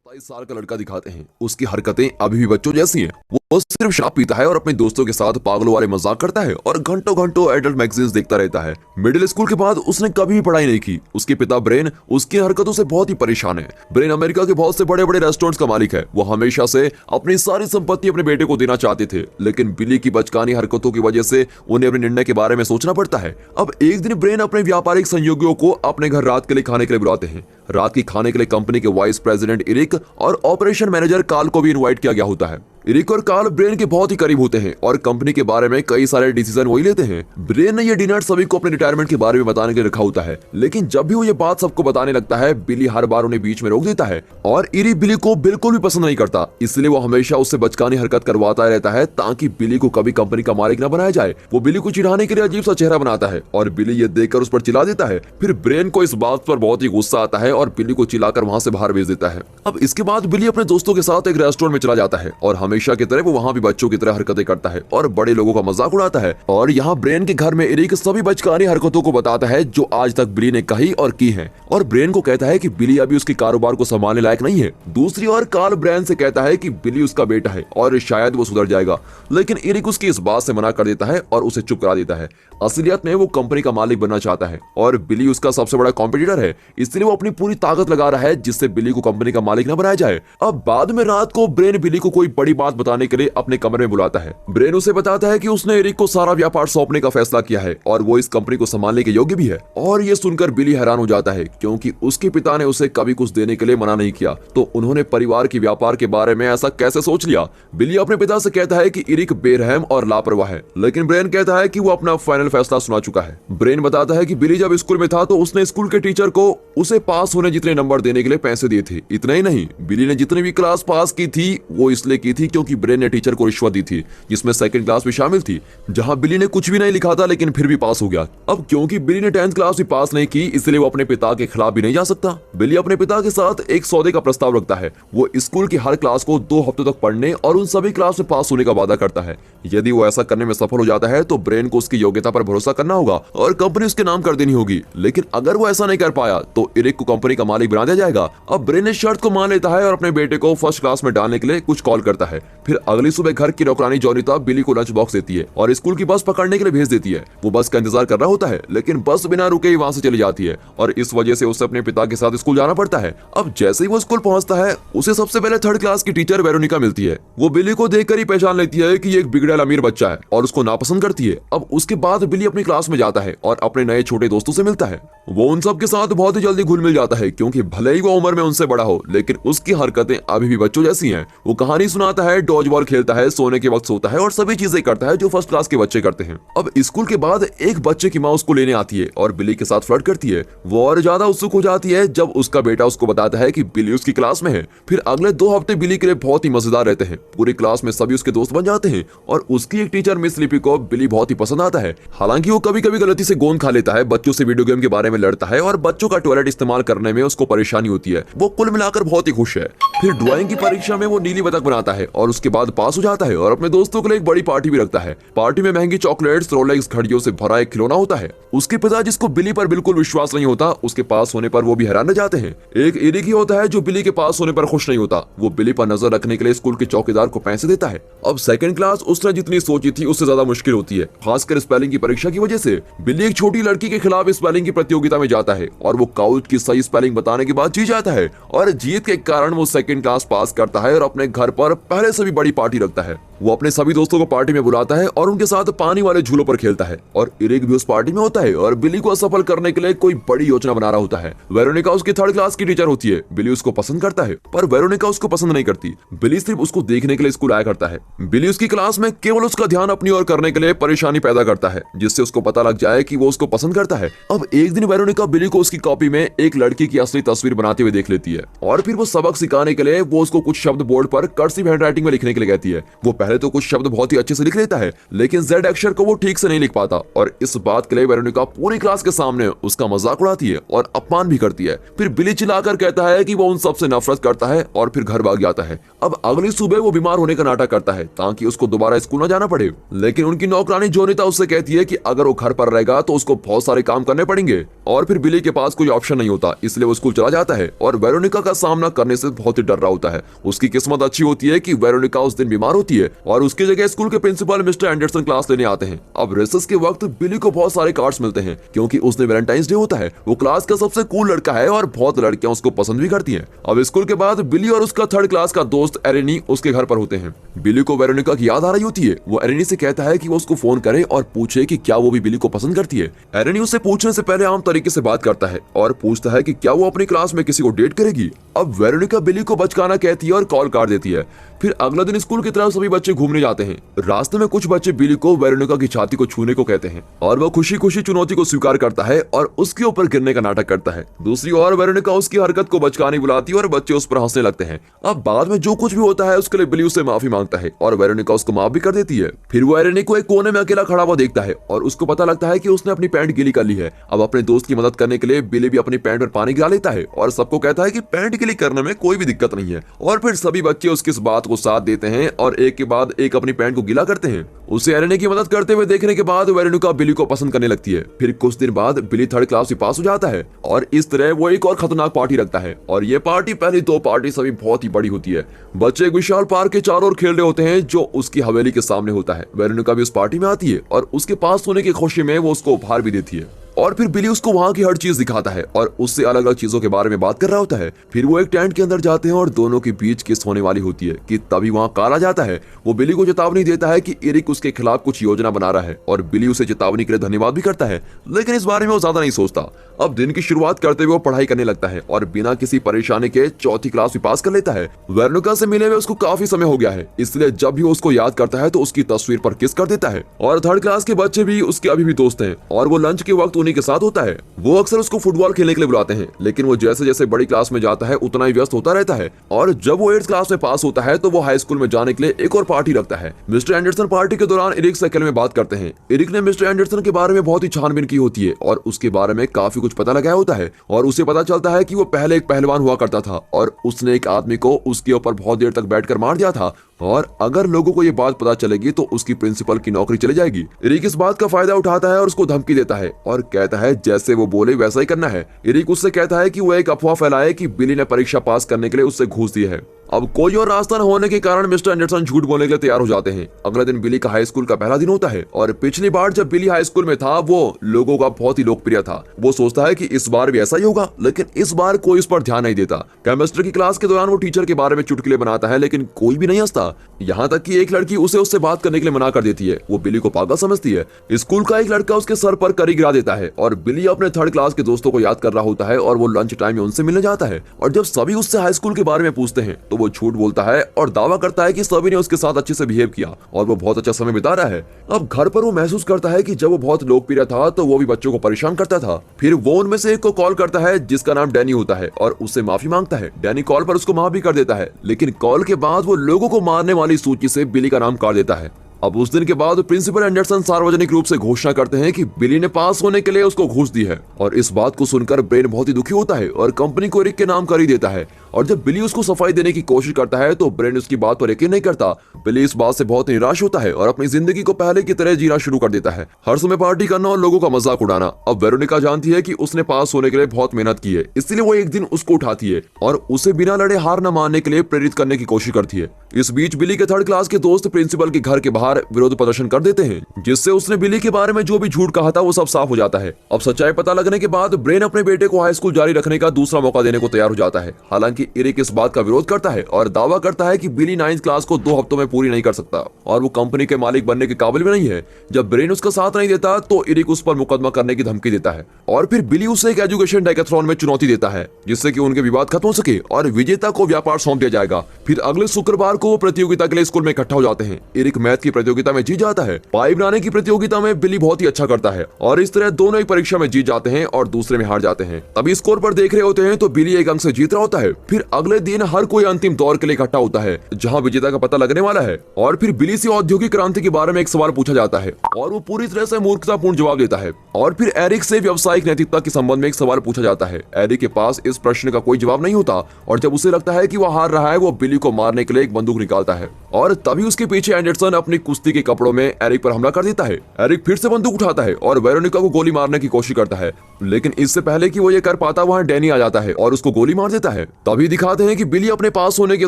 27 साल का लड़का दिखाते हैं। उसकी हरकतें अभी भी बच्चों जैसी हैं। वो सिर्फ शराब पीता है और अपने दोस्तों के साथ पागलों वाले मजाक करता है और घंटों घंटों एडल्ट मैगजीन्स देखता रहता है। मिडिल स्कूल के बाद उसने कभी भी पढ़ाई नहीं की। उसके पिता ब्रेन उसकी हरकतों से बहुत ही परेशान है। ब्रेन अमेरिका के बहुत से बड़े बड़े रेस्टोरेंट्स का मालिक है। वो हमेशा से अपनी सारी संपत्ति अपने बेटे को देना चाहते थे, लेकिन बिली की बचकानी हरकतों की वजह से उन्हें अपने निर्णय के बारे में सोचना पड़ता है। अब एक दिन ब्रेन अपने व्यापारिक सहयोगियों को अपने घर रात के लिए खाने के लिए बुलाते हैं। रात की खाने के लिए कंपनी के वाइस प्रेसिडेंट इरिक और ऑपरेशन मैनेजर कार्ल को भी इनवाइट किया गया होता है। इरिक और कार्ल ब्रेन के बहुत ही करीब होते हैं और कंपनी के बारे में कई सारे डिसीजन वही लेते हैं। ब्रेन ने ये डिनर सभी को अपने रिटायरमेंट के बारे में बताने के लिए रखा होता है, लेकिन जब भी वो ये बात सबको बताने लगता है, बिली हर बार उन्हें बीच में रोक देता है। और इरिक बिली को बिल्कुल भी पसंद नहीं करता, इसलिए वो हमेशा उससे बचकानी हरकत करवाता रहता है ताकि बिली को कभी कंपनी का मालिक न बनाया जाए। वो बिली को चिढ़ाने के लिए अजीब सा चेहरा बनाता है और बिली ये देखकर उस पर चिल्ला देता है। फिर ब्रेन को इस बात पर बहुत ही गुस्सा आता है और बिली को चिल्लाकर वहां से बाहर भेज देता है। अब इसके बाद बिली अपने दोस्तों के साथ एक रेस्टोरेंट में चला जाता है और हमेशा की तरह वो वहां भी बच्चों की तरह हरकतें करता है और बड़े लोगों का मजाक उड़ाता है। और यहाँ ब्रेन के घर में इरिक सभी बचकानी हरकतों को बताता है जो आज तक बिली ने कही और की है, और ब्रेन को कहता है कि बिली अभी उसके कारोबार को संभालने लायक नहीं है। दूसरी ओर कार्ल ब्रेन से कहता है कि बिली उसका बेटा है और शायद वो सुधर जाएगा, लेकिन इरिक उसकी इस बात से मना कर देता है और उसे चुप करा देता है। असलियत में वो कंपनी का मालिक बनना चाहता है और बिली उसका सबसे बड़ा कॉम्पिटिटर है, इसलिए वो अपनी पूरी ताकत लगा रहा है जिससे बिली को कंपनी का मालिक न बनाया जाए। अब बाद में रात को ब्रेन बिली को कोई बड़ी बात बताने के लिए अपने कमरे में बुलाता है। ब्रेन उसे बताता है कि उसने इरिक को सारा व्यापार सौंपने का फैसला किया है और वो इस कंपनी को संभालने के योग्य भी है। और ये सुनकर बिली हैरान हो जाता है, क्योंकि उसके पिता ने उसे कभी कुछ देने के लिए मना नहीं किया, तो उन्होंने परिवार के व्यापार के बारे में ऐसा कैसे सोच लिया। बिली अपने पिता से कहता है कि इरिक बेरहम और लापरवाह है, लेकिन ब्रेन कहता है कि वो अपना फाइनल फैसला सुना चुका है। ब्रेन बताता है कि बिली जब स्कूल में था तो उसने स्कूल के टीचर को उसे पास होने जितने नंबर देने के लिए पैसे दिए थे। इतना ही नहीं, बिली ने जितनी भी क्लास पास की थी वो इसलिए की थी क्योंकि ब्रेन ने टीचर को रिश्वत दी थी, जिसमें सेकंड क्लास भी शामिल थी, जहां बिली ने कुछ भी नहीं लिखा था लेकिन फिर भी पास हो गया। अब क्योंकि बिली ने 10th क्लास भी पास नहीं की, इसलिए वो अपने पिता के खिलाफ भी नहीं जा सकता। बिली अपने पिता के साथ एक सौदे का प्रस्ताव रखता है। वो स्कूल की हर क्लास को 2 हफ्तों तक पढ़ने और उन सभी क्लास में पास होने का वादा करता है। यदि वो ऐसा करने में सफल हो जाता है तो ब्रेन को उसकी योग्यता पर भरोसा करना होगा और कंपनी उसके नाम कर देनी होगी, लेकिन अगर वो ऐसा नहीं कर पाया तो इरिक को कंपनी का मालिक बना दिया जाएगा। अब ब्रेन इस शर्त को मान लेता है और अपने बेटे को फर्स्ट क्लास में डालने के लिए कुछ कॉल करता है। फिर अगली सुबह घर की नौकरानी जोनिता बिली को लंच बॉक्स देती है और स्कूल की बस पकड़ने के लिए भेज देती है। वो बस का इंतजार कर रहा होता है, लेकिन बस बिना रुके ही वहां से चली जाती है और इस वजह से उसे अपने पिता के साथ स्कूल जाना पड़ता है। अब जैसे ही वो स्कूल पहुंचता है, उसे सबसे पहले 3rd क्लास की टीचर वेरोनिका मिलती है। वो बिली को देखकर ही पहचान लेती है कि ये एक बिगड़ैल अमीर बच्चा है और उसको नापसंद करती है। अब उसके बाद बिली अपनी क्लास में जाता है और अपने नए छोटे दोस्तों से मिलता है। वो उन सब के साथ बहुत ही जल्दी घुल मिल जाता है, क्योंकि भले ही वो उम्र में उनसे बड़ा हो, लेकिन उसकी हरकतें अभी भी बच्चों जैसी हैं। वो कहानी सुनाता है, डॉज बॉल खेलता है, सोने के वक्त सोता है और सभी चीजें करता है जो फर्स्ट क्लास के बच्चे करते हैं। अब स्कूल के बाद एक बच्चे की माँ उसको लेने आती है और बिली के साथ फ्लर्ट करती है। वो और ज्यादा उत्सुक हो जाती है जब उसका बेटा उसको बताता है कि बिली उसकी क्लास में है। फिर अगले 2 हफ्ते बिली के लिए बहुत ही मजेदार रहते हैं। पूरी क्लास में सभी उसके दोस्त बन जाते हैं और उसकी एक टीचर मिस लिपि को बिली बहुत ही पसंद आता है। हालांकि वो कभी कभी गलती से गोंद खा लेता है, बच्चों से वीडियो गेम के बारे में लड़ता है और बच्चों का टॉयलेट इस्तेमाल करने में उसको परेशानी होती है। वो कुल मिलाकर बहुत ही खुश है। फिर ड्राइंग की परीक्षा में वो नीली बतख बनाता है और उसके बाद पास हो जाता है और अपने दोस्तों के लिए एक बड़ी पार्टी भी रखता है। पार्टी में महंगी चॉकलेट्स, रोलेक्स घड़ियों से भरा एक खिलौना होता है। उसके पिता, जिसको बिली पर बिल्कुल विश्वास नहीं होता, उसके पास होने पर वो भी हैरान रह जाते हैं। एक इरिक ही होता है जो बिली के पास होने पर खुश नहीं होता। वो बिली पर नजर रखने के लिए स्कूल के चौकीदार को पैसे देता है। अब 2nd क्लास उसने जितनी सोची थी उससे ज्यादा मुश्किल होती है, खासकर स्पेलिंग की परीक्षा की वजह से। बिली एक छोटी लड़की के खिलाफ स्पेलिंग की प्रतियोगिता में जाता है और वो काउच की सही स्पेलिंग बताने के बाद जीत जाता है और जीत के कारण वो 2nd क्लास पास करता है और अपने घर पर पहले से भी बड़ी पार्टी रखता है। वो अपने सभी दोस्तों को पार्टी में बुलाता है और उनके साथ पानी वाले झूलों पर खेलता है और इरिक भी उस पार्टी में होता है और बिली को असफल करने के लिए कोई बड़ी योजना बना रहा होता है। वेरोनिका उसकी 3rd क्लास की टीचर होती है। बिली उसको पसंद करता है, पर वेरोनिका उसको पसंद नहीं करती। बिली सिर्फ उसको देखने के लिए स्कूल आया करता है। बिली उसकी क्लास में केवल उसका ध्यान अपनी ओर करने के लिए परेशानी पैदा करता है, जिससे उसको पता लग जाए कि वो उसको पसंद करता है। अब एक दिन वेरोनिका बिली को उसकी कॉपी में एक लड़की की असली तस्वीर बनाते हुए देख लेती है और फिर वो सबक सिखाने के लिए वो उसको कुछ शब्द बोर्ड पर कर्सिव हैंडराइटिंग में लिखने के लिए कहती है। वो पहले तो कुछ शब्द बहुत ही अच्छे से लिख लेता है, लेकिन जेड अक्षर को वो ठीक से नहीं लिख पाता और इस बात के लिए वेरोनिका पूरी क्लास के सामने उसका मजाक उड़ाती है और अपमान भी करती है। फिर बिली चिल्लाकर कहता है कि वो उन सबसे नफरत करता है और फिर घर भाग जाता है। अब अगली सुबह वो बीमार होने का नाटक करता है ताकि उसको दोबारा स्कूल न जाना पड़े, लेकिन उनकी नौकरानी जोनिता उससे कहती है कि अगर वो घर पर रहेगा तो उसको बहुत सारे काम करने पड़ेंगे और फिर बिली के पास कोई ऑप्शन नहीं होता, इसलिए वो स्कूल चला जाता है और वेरोनिका का सामना करने से बहुत ही डर रहा होता है। उसकी किस्मत अच्छी होती है कि वेरोनिका उस दिन बीमार होती है और उसकी जगह स्कूल के प्रिंसिपल मिस्टर एंडरसन क्लास लेने आते हैं। अब रिसेस के वक्त बिली को बहुत सारे कार्ड्स मिलते हैं क्योंकि उस दिन वैलेंटाइंस डे होता है। वो क्लास का सबसे कूल लड़का है और बहुत लड़कियां उसको पसंद भी करती हैं। अब स्कूल के बाद बिली और उसका थर्ड क्लास का दोस्त एरेनी उसके घर पर होते हैं। बिली को वेरोनिका की याद आ रही होती है। वो एरेनी से कहता है कि वो उसको फोन करे और पूछे कि क्या वो भी बिली को पसंद करती है। एरेनी उससे पूछने से पहले आम तरीके से बात करता है और पूछता है कि क्या वो अपनी क्लास में किसी को डेट करेगी। अब वेरोनिका बिली को बचकाना कहती है और कॉल काट देती है। फिर अगला दिन स्कूल की तरफ सभी बच्चे घूमने जाते हैं। रास्ते में कुछ बच्चे बिली को वेरोनिका की छाती को छूने को कहते हैं और वो खुशी खुशी चुनौती को स्वीकार करता है और उसके ऊपर गिरने का नाटक करता है। दूसरी ओर वेरोनिका उसकी हरकत को बचकाने बुलाती है और बच्चे उस पर हंसने लगते हैं। अब बाद में जो कुछ भी होता है उसके लिए बिली उससे माफी मांगता है और वेरोनिका उसको माफ भी कर देती है। फिर वो एरेनी को एक कोने में अकेला खड़ा हुआ देखता है और उसको पता लगता है कि उसने अपनी पैंट गीली कर ली है। अब अपने दोस्त की मदद करने के लिए बिली भी अपनी पैंट पर पानी गिरा लेता है और सबको कहता है कि पैंट गीली करने में कोई भी दिक्कत नहीं है और फिर सभी बच्चे उसकी इस बात को साथ देते हैं और एक के बाद एक अपनी पैंट को गीला करते हैं। उसे एरेनी की मदद करते हुए देखने के बाद वेरोनिका बिली को पसंद करने लगती है। फिर कुछ दिन बाद बिली थर्ड क्लास में पास हो जाता है और इस तरह वो एक और खतरनाक पार्टी रखता है और ये पार्टी पहली दो पार्टी सभी बहुत ही बड़ी होती है। बच्चे एक विशाल पार्क के चारों ओर खेल रहे होते हैं जो उसकी हवेली के सामने होता है। वेरोनिका भी उस पार्टी में आती है और उसके पास होने की खुशी में वो उसको उपहार भी देती है और फिर बिली उसको वहां की हर चीज दिखाता है और उससे अलग अलग चीजों के बारे में बात कर रहा होता है। फिर वो एक टेंट के अंदर जाते हैं और दोनों के बीच किस होने वाली होती है कि तभी वहां कार आ जाता है। वो बिली को चेतावनी देता है कि एरिक उसके खिलाफ कुछ योजना बना रहा है और बिली उसे चेतावनी के लिए धन्यवाद भी करता है, लेकिन इस बारे में वो ज्यादा नहीं सोचता। अब दिन की शुरुआत करते हुए वो पढ़ाई करने लगता है और बिना किसी परेशानी के चौथी क्लास में पास कर लेता है। वेरोनिका से मिले हुए उसको काफी समय हो गया है, इसलिए जब भी वो उसको याद करता है तो उसकी तस्वीर पर किस कर देता है और थर्ड क्लास के बच्चे भी उसके अभी भी दोस्त हैं और वो लंच के वक्त उन्हीं के साथ होता है। वो अक्सर उसको फुटबॉल खेलने के लिए बुलाते हैं, लेकिन वो जैसे जैसे बड़ी क्लास में जाता है उतना ही व्यस्त होता रहता है और जब वो 8th क्लास में पास होता है तो वो हाई स्कूल में जाने के लिए एक और पार्टी रखता है। मिस्टर एंडरसन पार्टी के दौरान एरिक से अकेले में बात करते हैं। एरिक ने मिस्टर एंडरसन के बारे में बहुत ही छानबीन की होती है और उसके बारे में काफी कुछ पता लगाया होता है और उसे पता चलता है कि वो पहले एक पहलवान हुआ करता था और उसने एक आदमी को उसके ऊपर बहुत देर तक बैठकर मार दिया था और अगर लोगों को ये बात पता चलेगी तो उसकी प्रिंसिपल की नौकरी चली जाएगी। एरिक इस बात का फायदा उठाता है और उसको धमकी देता है और कहता है जैसे वो बोले वैसा ही करना है। एरिक उससे कहता है कि वो एक अफवाह फैलाए कि बिली ने परीक्षा पास करने के लिए उससे घूस दी है। अब कोई और रास्ता न होने के कारण मिस्टर एंडरसन झूठ बोलने के लिए तैयार हो जाते हैं। अगले दिन बिली का हाई स्कूल का पहला दिन होता है और पिछली बार जब बिली हाई स्कूल में था वो लोगों का बहुत ही लोकप्रिय था। वो सोचता है कि इस बार भी ऐसा ही होगा, लेकिन इस बार कोई इस पर ध्यान नहीं देता। केमिस्ट्री की क्लास के दौरान वो टीचर के बारे में चुटकुले बनाता है, लेकिन कोई भी नहीं हंसता। यहाँ तक कि एक लड़की उससे बात करने के लिए मना कर देती है। वो बिली को पागल समझती है। स्कूल का एक लड़का उसके सर पर करी गिरा देता है और बिली अपने थर्ड क्लास के दोस्तों को याद कर रहा होता है और वो लंच टाइम में उनसे मिलने जाता है और जब सभी उससे हाई स्कूल के बारे में पूछते हैं तो वो झूठ बोलता है और दावा करता है कि सभी ने उसके साथ अच्छे से बिहेव किया और वो बहुत अच्छा समय बिता रहा है। अब घर पर वो महसूस करता है कि जब वो बहुत लोकप्रिय था तो वो भी बच्चों को परेशान करता था। फिर वो उनमें से एक को कॉल करता है जिसका नाम डैनी होता है और उससे माफी मांगता है। डैनी कॉल पर उसको माफ भी कर देता है, लेकिन कॉल के बाद वो लोगों को मारने वाली सूची से बिली का नाम काट देता है। अब उस दिन के बाद प्रिंसिपल एंडरसन सार्वजनिक रूप से घोषणा करते हैं कि बिली ने पास होने के लिए उसको घूस दी है और इस बात को सुनकर ब्रेन बहुत ही दुखी होता है और कंपनी को एरिक के नाम कर ही देता है। और जब बिली उसको सफाई देने की कोशिश करता है तो ब्रेन उसकी बात पर यकीन नहीं करता। बिली इस बात से बहुत निराश होता है और अपनी जिंदगी को पहले की तरह जीना शुरू कर देता है, हर समय पार्टी करना और लोगों का मजाक उड़ाना। अब वेरोनिका जानती है कि उसने पास होने के लिए बहुत मेहनत की है, इसलिए वो एक दिन उसको उठाती है और उसे बिना लड़े हार न मानने के लिए प्रेरित करने की कोशिश करती है। इस बीच बिली के थर्ड क्लास के दोस्त प्रिंसिपल के घर के बाहर विरोध प्रदर्शन कर देते हैं, जिससे उसने बिली के बारे में जो भी झूठ कहा था वो सब साफ हो जाता है। अब सच्चाई पता लगने के बाद ब्रेन अपने बेटे को हाई स्कूल जारी रखने का दूसरा मौका देने को तैयार हो जाता है। हालांकि एरिक इस बात का विरोध करता है और दावा करता है कि बिली 9th क्लास को 2 हफ्तों में पूरी नहीं कर सकता और वो कंपनी के मालिक बनने के काबिल भी नहीं है। जब ब्रेन उसका साथ नहीं देता तो एरिक उस पर मुकदमा करने की धमकी देता है और फिर बिली उसे एक एजुकेशन हैकाथॉन में चुनौती देता है जिससे कि उनके विवाद खत्म हो सके और विजेता को व्यापार सौंप दिया जाएगा। फिर अगले शुक्रवार को वो प्रतियोगिता के लिए स्कूल में इकट्ठा हो जाते हैं। एरिक मैथ की प्रतियोगिता में जीत जाता है। पाई बनाने की प्रतियोगिता में बिली बहुत ही अच्छा करता है और इस तरह दोनों एक परीक्षा में जीत जाते हैं और दूसरे में हार जाते हैं। तभी स्कोर पर देख रहे होते हैं तो बिली एक अंक से जीत रहा होता है। फिर अगले दिन हर कोई अंतिम दौर के लिए इकट्ठा होता है जहां विजेता का पता लगने वाला है। और फिर बिली से औद्योगिक क्रांति के बारे में एक सवाल पूछा जाता है और वो पूरी तरह से मूर्खतापूर्ण जवाब देता है। और फिर एरिक से व्यावसायिक नैतिकता के संबंध में एक सवाल पूछा जाता है। एरिक के पास इस प्रश्न का कोई जवाब नहीं होता और जब उसे लगता है कि वो हार रहा है, वो बिली को मारने के लिए एक बंदूक निकालता है और तभी उसके पीछे एंडरसन अपनी कुश्ती के कपड़ों में एरिक पर हमला कर देता है। एरिक फिर से बंदूक उठाता है और वेरोनिका को गोली मारने की कोशिश करता है, लेकिन इससे पहले कि वो ये कर पाता वहां डैनी आ जाता है और उसको गोली मार देता है। तभी दिखाते हैं कि बिली अपने पास होने के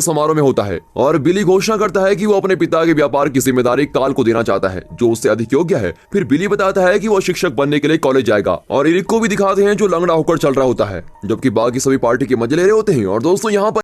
समारोह में होता है और बिली घोषणा करता है कि वो अपने पिता के व्यापार की जिम्मेदारी काल को देना चाहता है जो उससे अधिक योग्य है। फिर बिली बताता है कि वो शिक्षक बनने के लिए कॉलेज जाएगा और एरिक को भी दिखाते हैं जो लंगड़ा होकर चल रहा होता है जबकि बाकी सभी पार्टी के मजे ले रहे होते हैं। और दोस्तों यहाँ पर